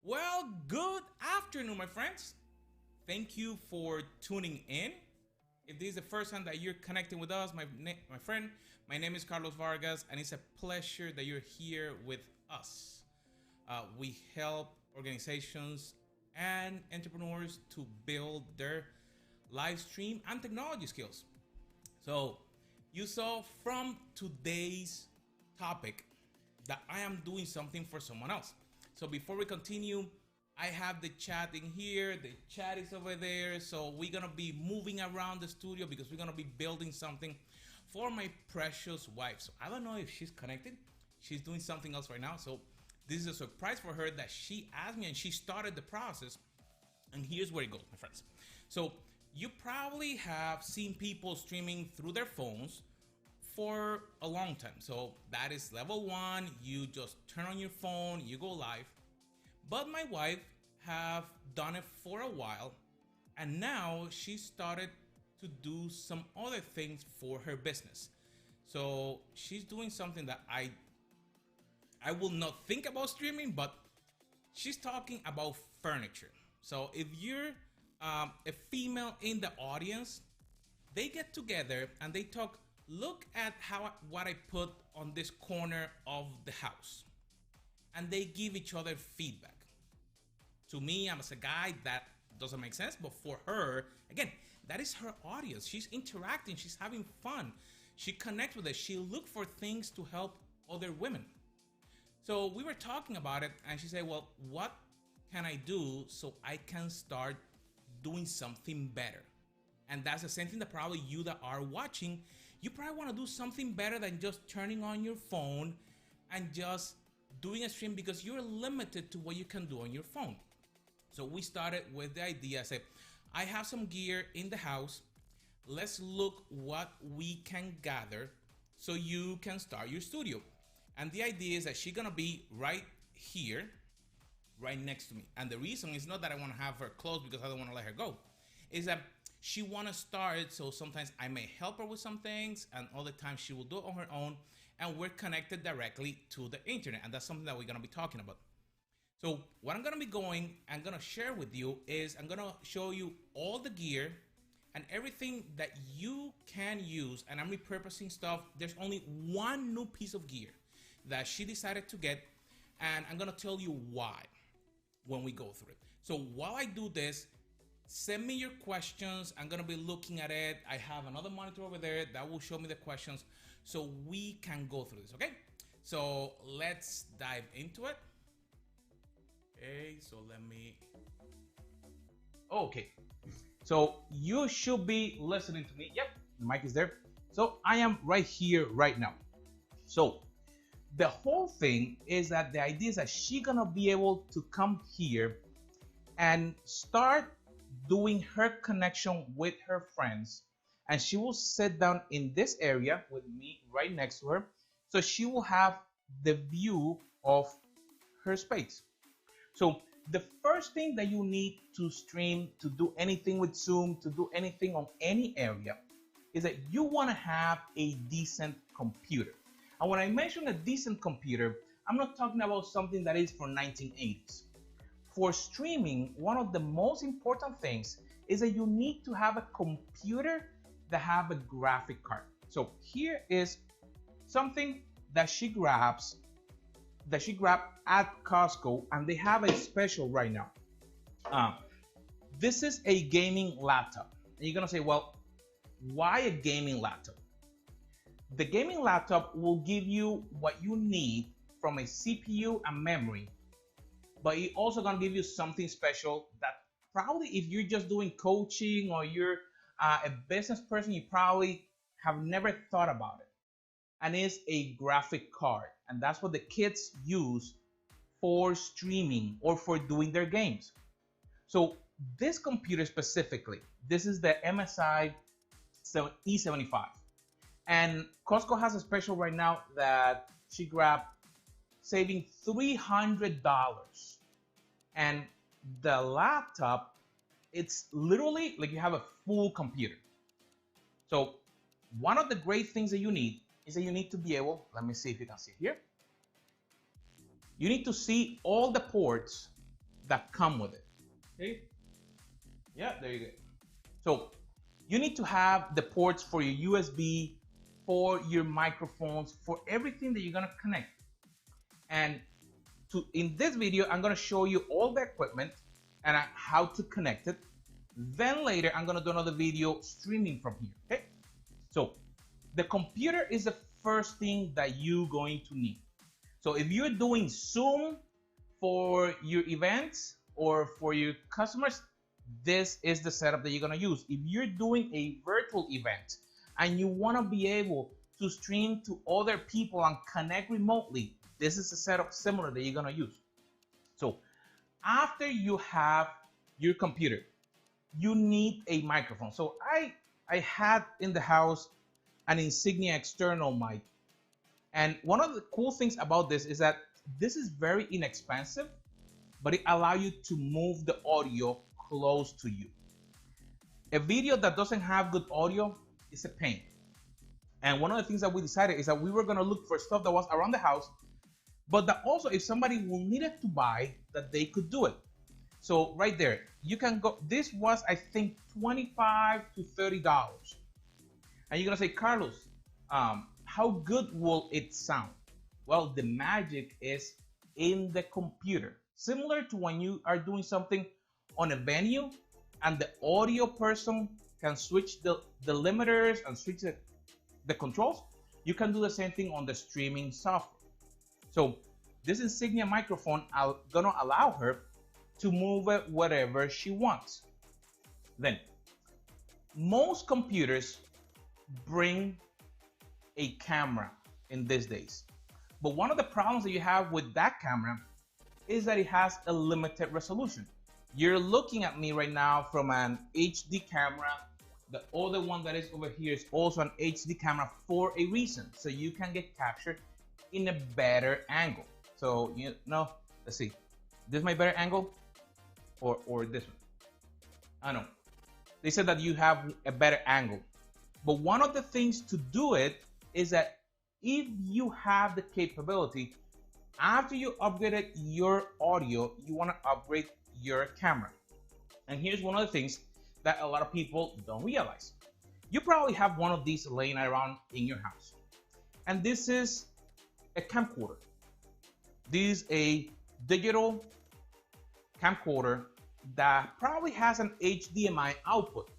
Well, good afternoon, my friends. Thank you for tuning in. If this is the first time that you're connecting with us, my friend, my name is Carlos Vargas, and it's a pleasure that you're here with us. We help organizations and entrepreneurs to build their live stream and technology skills. So, you saw from today's topic that I am doing something for someone else. So before we continue, I have the chat in here. The chat is over there. So we're gonna be moving around the studio because we're gonna be building something for my precious wife. So I don't know if she's connected. She's doing something else right now. So this is a surprise for her that she asked me and she started the process. And here's where it goes, my friends. So you probably have seen people streaming through their phones for a long time. So that is level one. You just turn on your phone, you go live. But my wife have done it for a while, and now she started to do some other things for her business. So she's doing something that I will not think about streaming, but she's talking about furniture. So if you're a female in the audience, they get together and they talk. Look at what I put on this corner of the house, and they give each other feedback. To me, I'm as a guy, that doesn't make sense, but for her, again, that is her audience. She's interacting, she's having fun, she connects with it, she look for things to help other women. So we were talking about it, and she said, well, what can I do so I can start doing something better? And that's the same thing that probably you that are watching, you probably want to do something better than just turning on your phone and just doing a stream, because you're limited to what you can do on your phone. So we started with the idea. I said, I have some gear in the house. Let's look what we can gather so you can start your studio. And the idea is that she's gonna be right here, right next to me. And the reason is not that I want to have her close because I don't want to let her go. Is that she want to start, so sometimes I may help her with some things, and other times she will do it on her own, and we're connected directly to the internet, and that's something that we're going to be talking about. So what I'm going to be I'm going to share with you is I'm going to show you all the gear and everything that you can use, and I'm repurposing stuff. There's only one new piece of gear that she decided to get, and I'm going to tell you why when we go through it. So while I do this, send me your questions. I'm gonna be looking at it. I have another monitor over there that will show me the questions so we can go through this, okay? So let's dive into it. Okay, so okay. So you should be listening to me. Yep, the mic is there. So I am right here right now. So the whole thing is that the idea is that she's gonna be able to come here and start doing her connection with her friends, and she will sit down in this area with me right next to her, so she will have the view of her space. So the first thing that you need to stream, to do anything with Zoom, to do anything on any area, is that you want to have a decent computer. And when I mention a decent computer, I'm not talking about something that is from 1980s. For streaming, one of the most important things is that you need to have a computer that have a graphic card. So here is something that she grabbed at Costco, and they have a special right now. This is a gaming laptop. And you're gonna say, well, why a gaming laptop? The gaming laptop will give you what you need from a CPU and memory, but it also gonna give you something special that probably if you're just doing coaching or you're a business person, you probably have never thought about it. And it's a graphic card. And that's what the kids use for streaming or for doing their games. So this computer specifically, this is the MSI E75. And Costco has a special right now that she grabbed, saving $300. And the laptop, it's literally like you have a full computer. So one of the great things that you need is that you need to be able, let me see if you can see here. You need to see all the ports that come with it. Okay. Yeah, there you go. So you need to have the ports for your USB, for your microphones, for everything that you're gonna connect. And in this video, I'm gonna show you all the equipment and how to connect it. Then later, I'm gonna do another video streaming from here, okay? So the computer is the first thing that you're going to need. So if you're doing Zoom for your events or for your customers, this is the setup that you're gonna use. If you're doing a virtual event and you wanna be able to stream to other people and connect remotely, this is a setup similar that you're gonna use. So after you have your computer, you need a microphone. So I had in the house an Insignia external mic. And one of the cool things about this is that this is very inexpensive, but it allows you to move the audio close to you. A video that doesn't have good audio is a pain. And one of the things that we decided is that we were gonna look for stuff that was around the house, but that also if somebody will need it to buy, that they could do it. So right there, you can go, this was I think $25 to $30. And you're gonna say, Carlos, how good will it sound? Well, the magic is in the computer. Similar to when you are doing something on a venue and the audio person can switch the limiters and switch the controls, you can do the same thing on the streaming software. So this Insignia microphone is gonna allow her to move it whatever she wants. Then, most computers bring a camera in these days. But one of the problems that you have with that camera is that it has a limited resolution. You're looking at me right now from an HD camera. The other one that is over here is also an HD camera for a reason. So you can get captured in a better angle. So, you know, let's see. This is my better angle or this one? I know. They said that you have a better angle. But one of the things to do it is that if you have the capability, after you upgraded your audio, you want to upgrade your camera. And here's one of the things that a lot of people don't realize. You probably have one of these laying around in your house. And this is a camcorder. This is a digital camcorder that probably has an HDMI output.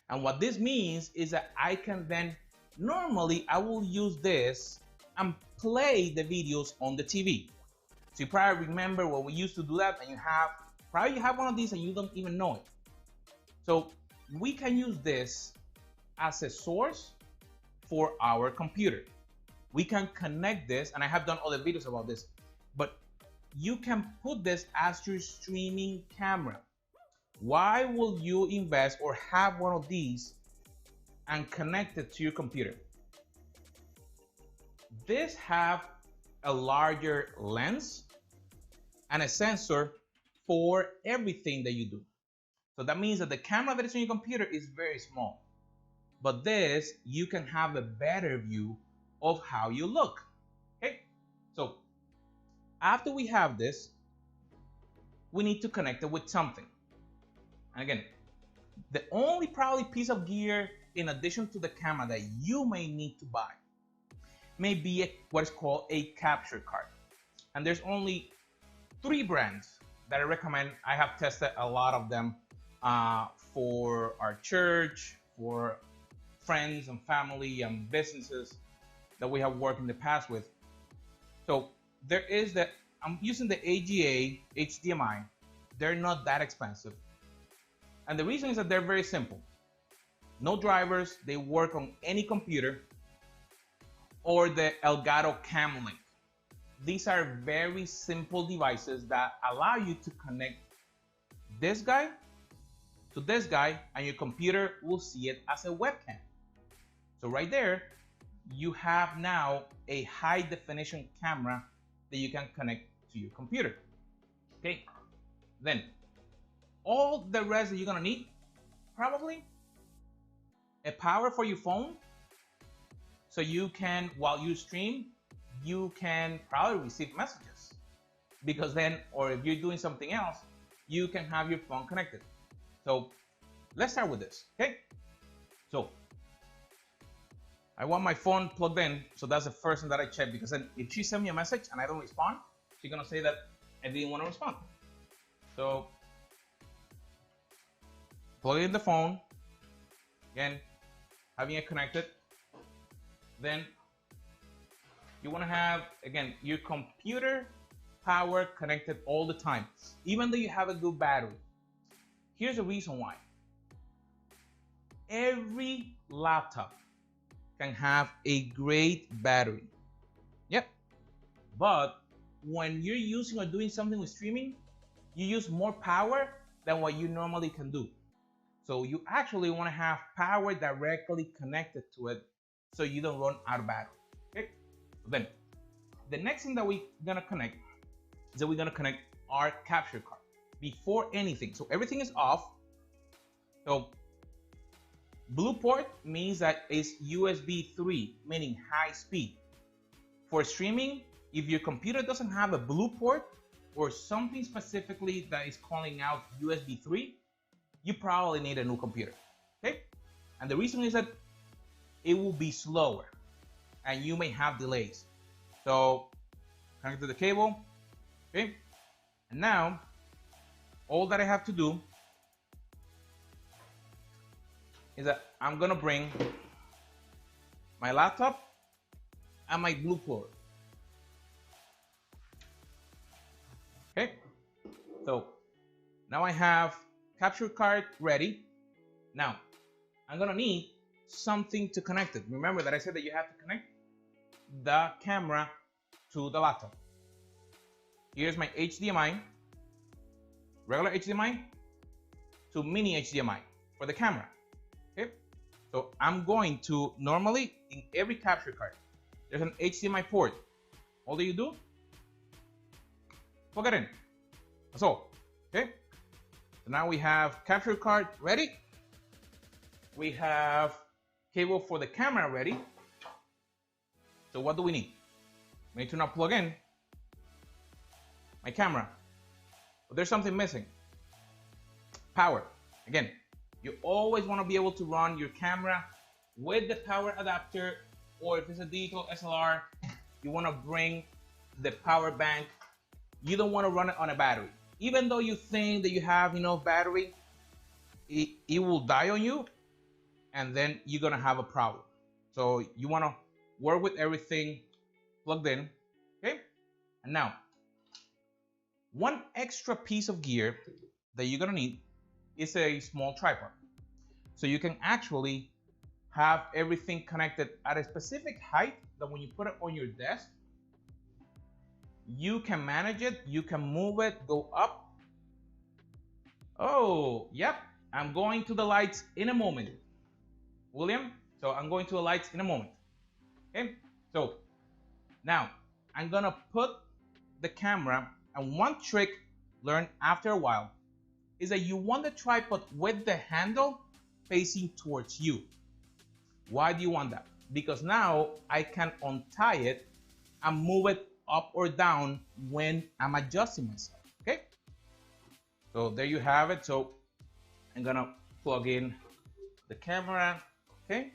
And what this means is that I can then, normally I will use this and play the videos on the TV. So you probably remember when we used to do that, and you have one of these and you don't even know it. So we can use this as a source for our computer. We can connect this, and I have done other videos about this, but you can put this as your streaming camera. Why will you invest or have one of these and connect it to your computer? This have a larger lens and a sensor for everything that you do. So that means that the camera that is on your computer is very small. But this, you can have a better view of how you look. Okay? So after we have this, we need to connect it with something. And again, the only probably piece of gear in addition to the camera that you may need to buy may be what is called a capture card. And there's only 3 brands that I recommend. I have tested a lot of them for our church, for friends and family and businesses that we have worked in the past with. So there is that, I'm using the AGA HDMI. They're not that expensive. And the reason is that they're very simple. No drivers, they work on any computer, or the Elgato Cam Link. These are very simple devices that allow you to connect this guy to this guy, and your computer will see it as a webcam. So right there, you have now a high definition camera that you can connect to your computer. Okay, then all the rest that you're gonna need, probably a power for your phone, so you can, while you stream, you can probably receive messages. because then, or if you're doing something else, you can have your phone connected. So let's start with this, okay? So I want my phone plugged in, so that's the first thing that I check, because then if she sends me a message and I don't respond, she's gonna say that I didn't want to respond. So plug in the phone, again, having it connected. Then you want to have, again, your computer power connected all the time, even though you have a good battery. Here's the reason why. Every laptop can have a great battery. Yep. But when you're using or doing something with streaming, you use more power than what you normally can do. So you actually want to have power directly connected to it so you don't run out of battery. Okay? Then the next thing that we're gonna connect is that we're gonna connect our capture card before anything. So everything is off. So blue port means that it's USB 3, meaning high speed. For streaming, if your computer doesn't have a blue port or something specifically that is calling out USB 3, you probably need a new computer, okay? And the reason is that it will be slower and you may have delays. So connect to the cable, okay? And now all that I have to do is that I'm gonna bring my laptop and my blue port. Okay, so now I have capture card ready. Now I'm gonna need something to connect it. Remember that I said that you have to connect the camera to the laptop. Here's my HDMI, regular HDMI to mini HDMI for the camera. Okay, so I'm going to, normally in every capture card there's an HDMI port. All that you do, plug it in. That's all. Okay, so now we have capture card ready. We have cable for the camera ready. So what do we need? We need to now plug in my camera. But there's something missing. Power. Again, you always want to be able to run your camera with the power adapter, or if it's a digital SLR, you want to bring the power bank. You don't want to run it on a battery. Even though you think that you have enough battery, it will die on you, and then you're going to have a problem. So you want to work with everything plugged in, okay? And now, one extra piece of gear that you're going to need is a small tripod. So you can actually have everything connected at a specific height that when you put it on your desk, you can manage it, you can move it, go up. Oh, yep, I'm going to the lights in a moment, William. So I'm going to the lights in a moment. Okay, so now I'm gonna put the camera, and one trick learned after a while is that you want the tripod with the handle facing towards you. Why do you want that? Because now I can untie it and move it up or down when I'm adjusting myself, okay? So there you have it. So I'm gonna plug in the camera, okay?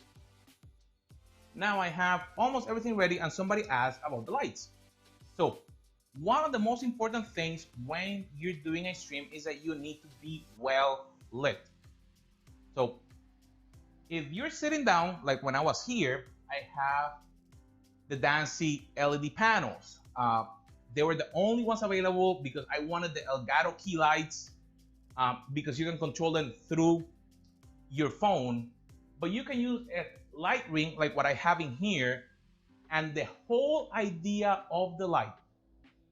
Now I have almost everything ready, and somebody asked about the lights. So one of the most important things when you're doing a stream is that you need to be well lit. So if you're sitting down, like when I was here, I have the Dancy LED panels. They were the only ones available because I wanted the Elgato key lights, because you can control them through your phone, but you can use a light ring like what I have in here. And the whole idea of the light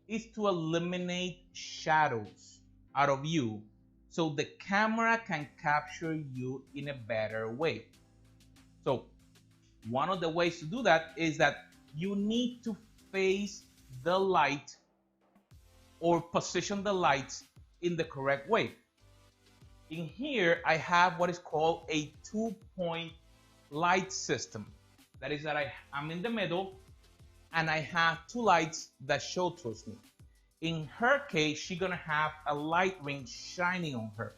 is to eliminate shadows out of you so the camera can capture you in a better way. So one of the ways to do that is that you need to face the light or position the lights in the correct way. In here, I have what is called a 2-point light system. That is that I'm in the middle and I have two lights that show towards me. In her case, she's gonna have a light ring shining on her.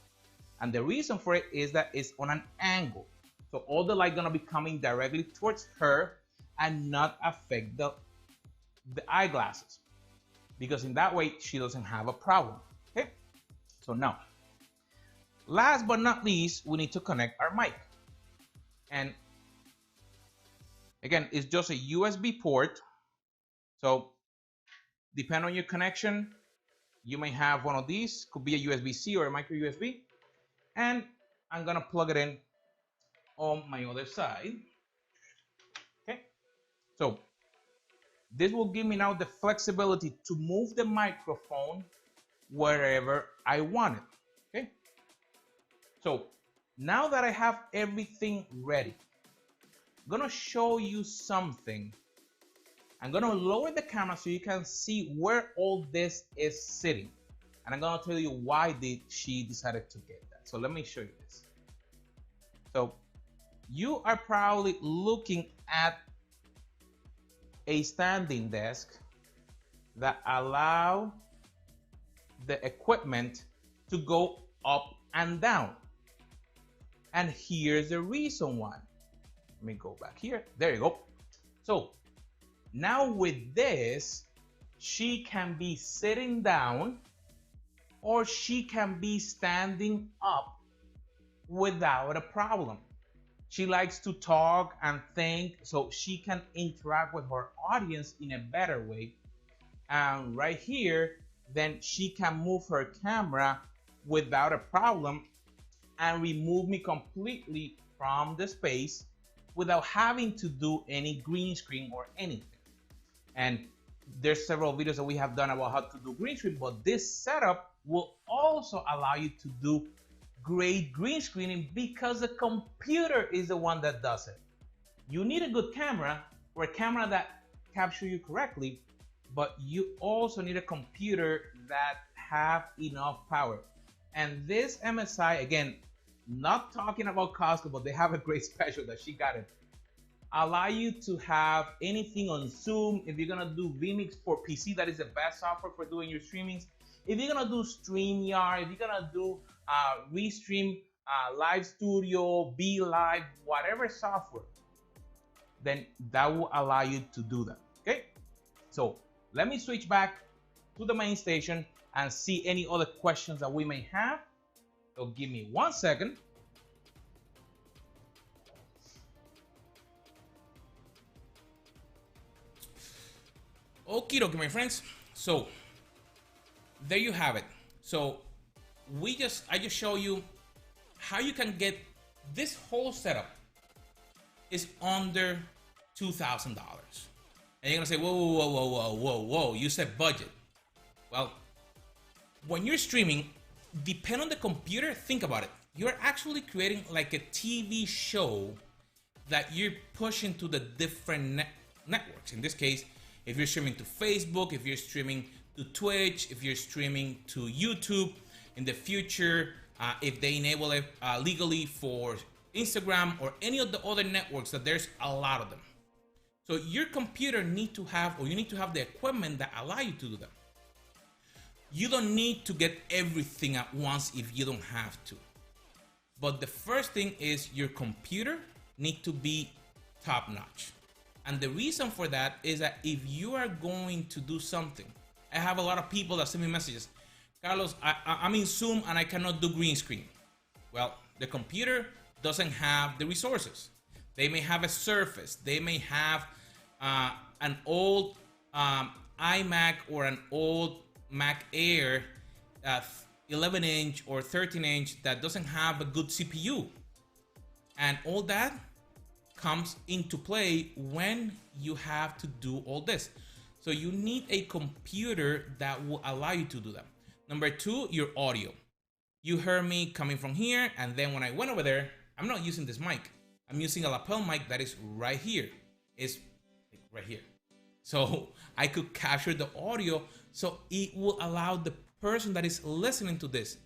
And the reason for it is that it's on an angle. So all the light gonna be coming directly towards her and not affect the eyeglasses. Because in that way, she doesn't have a problem, okay? So now, last but not least, we need to connect our mic. And again, it's just a USB port. So depending on your connection, you may have one of these, could be a USB-C or a micro USB. And I'm gonna plug it in on my other side. Okay, so this will give me now the flexibility to move the microphone wherever I want it. Okay, so now that I have everything ready, I'm gonna show you something. I'm gonna lower the camera so you can see where all this is sitting. And I'm gonna tell you why she decided to get that. So let me show you this. So you are probably looking at a standing desk that allow the equipment to go up and down. And here's the reason why. Let me go back here. There you go. So now with this, she can be sitting down or she can be standing up without a problem. She likes to talk and think, so she can interact with her audience in a better way. And right here, then she can move her camera without a problem and remove me completely from the space without having to do any green screen or anything. And there's several videos that we have done about how to do green screen, but this setup will also allow you to do great green screening because the computer is the one that does it. You need a good camera or a camera that captures you correctly, but you also need a computer that have enough power. And this MSI, again, not talking about Costco, but they have a great special that she got it. Allow you to have anything on Zoom. If you're gonna do vMix for PC, that is the best software for doing your streamings. If you're gonna do StreamYard, if you're gonna do Restream, Live Studio, Be Live, whatever software, then that will allow you to do that. Okay, so let me switch back to the main station and see any other questions that we may have. So give me 1 second. Okie dokie, my friends. So there you have it. So I just show you how you can get this whole setup is under $2,000. And you're gonna say, whoa, you said budget. Well, when you're streaming, depend on the computer, think about it. You're actually creating like a TV show that you're pushing to the different networks. In this case, if you're streaming to Facebook, if you're streaming to Twitch, if you're streaming to YouTube, in the future, if they enable it legally for Instagram or any of the other networks, that there's a lot of them. So your computer need to have, or you need to have the equipment that allow you to do that. You don't need to get everything at once if you don't have to. But the first thing is your computer need to be top notch. And the reason for that is that if you are going to do something, I have a lot of people that send me messages, Carlos, I'm in Zoom and I cannot do green screen. Well, the computer doesn't have the resources. They may have a Surface, they may have an old iMac or an old Mac Air 11-inch or 13-inch that doesn't have a good CPU. And all that comes into play when you have to do all this. So you need a computer that will allow you to do that. Number two, your audio. You heard me coming from here, and then when I went over there, I'm not using this mic. I'm using a lapel mic that is right here. It's right here. So I could capture the audio, so it will allow the person that is listening to this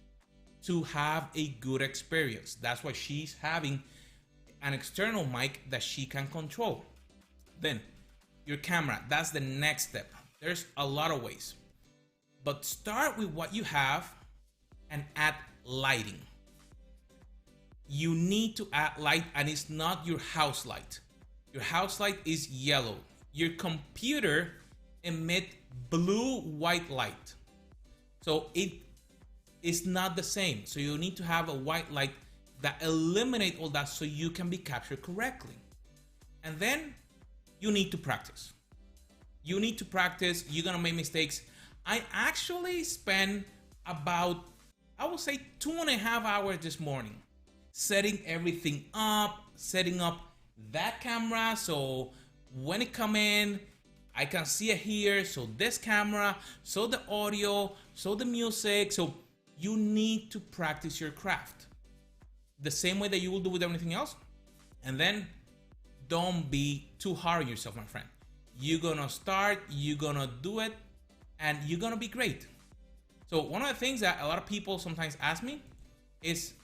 to have a good experience. That's why she's having an external mic that she can control. Then your camera, that's the next step. There's a lot of ways. But start with what you have and add lighting. You need to add light, and it's not your house light. Your house light is yellow. Your computer emits blue-white light. So it is not the same. So you need to have a white light that eliminates all that so you can be captured correctly. And then you need to practice. You need to practice. You're gonna make mistakes. I actually spent about, I would say, 2.5 hours this morning setting everything up, setting up that camera so when it come in, I can see it here. So this camera, so the audio, so the music. So you need to practice your craft the same way that you will do with everything else. And then don't be too hard on yourself, my friend. You're gonna start, you're gonna do it, and you're gonna be great. So one of the things that a lot of people sometimes ask me is,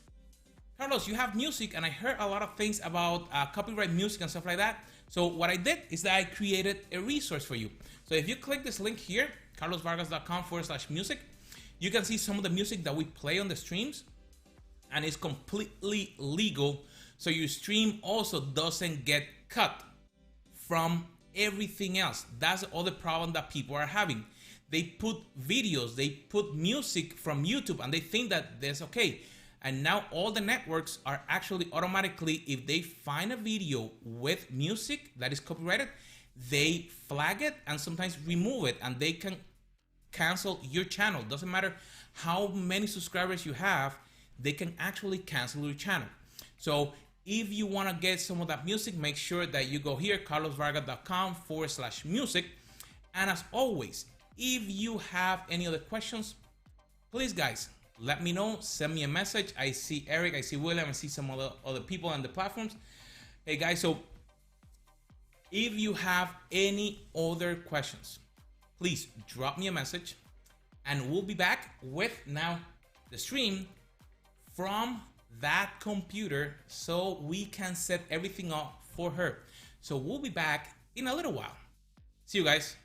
Carlos, you have music, and I heard a lot of things about copyright music and stuff like that. So what I did is that I created a resource for you. So if you click this link here, carlosvargas.com/music, you can see some of the music that we play on the streams, and it's completely legal. So your stream also doesn't get cut from everything else. That's the other problem that people are having. They put videos, they put music from YouTube, and they think that that's okay. And now all the networks are actually automatically, if they find a video with music that is copyrighted, they flag it and sometimes remove it, and they can cancel your channel. Doesn't matter how many subscribers you have, they can actually cancel your channel. So if you want to get some of that music, make sure that you go here, carlosvargas.com/music. And as always, if you have any other questions, please guys, let me know, send me a message. I see Eric, I see William, I see some other people on the platforms. Hey guys, so if you have any other questions, please drop me a message, and we'll be back with now the stream from that computer so we can set everything up for her. So we'll be back in a little while. See you guys.